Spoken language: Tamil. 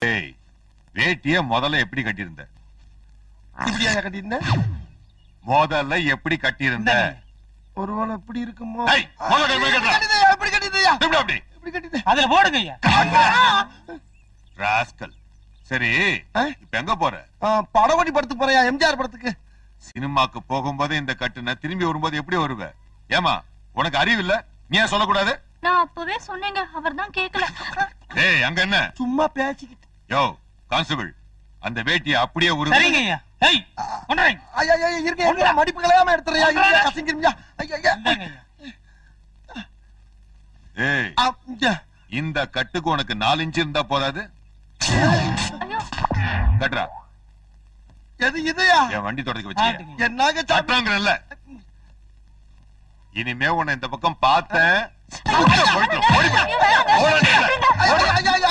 ஏய், வேட்டிய முதல்ல எப்படி கட்டியிருந்த? இப்படியா கட்டியிருந்த? முதல்ல எப்படி கட்டியிருந்த? ஒருவேளை எப்படி இருக்குமோ? ஏய், முதல்ல எப்படி கட்டுற? எப்படி கட்டிதையா? எப்படி அப்படி? எப்படி கட்டித? அதுல போடுங்க ஐயா. ராஸ்கல். சரி, இப்ப எங்க போற? படவடி படத்துக்கு போறியா? எம்ஜிஆர் படத்துக்கு. சினிமாக்கு போகும்போது இந்த கட்டுன, திரும்பி வரும்போது எப்படி வருவ? ஏமா, உனக்கு அறிவு இல்ல? நீ ஏன் சொல்லக்கூடாது? நான் அப்பவே சொன்னேங்க, அவர்தான் கேக்கல. ஏய், அங்க என்ன? சும்மா பேசிக்கிட்டு. யோ கான்ஸ்டபிள், அந்த வேட்டியை அப்படியே சரிங்க ஐயா. ஏய், கொண்டுறேன். ஐயா ஐயா இருங்க, மடிப்பு கலையாம எடுத்துறியா? இல்ல கசங்கிருமியா? ஐயா ஐயா. இந்தாங்க ஐயா. ஏய், இந்த கட்டுக்கு உனக்கு 4 இன்ச் இருந்தா போதாது? ஐயோ, கட்டுறா. எது இதுயா? என் வண்டி தொடக்க வச்சு ஆட்டுங்க. என்னாக கட்டுறாங்கல்ல. இனிமே உன்னை இந்த பக்கம் பார்த்தேன். ஐயோ, வேணாங்க. ஓடி போ. ஐயோ, வேணாங்க. ஓடாதே. விடுங்க. ஐயா ஐயா ஐயா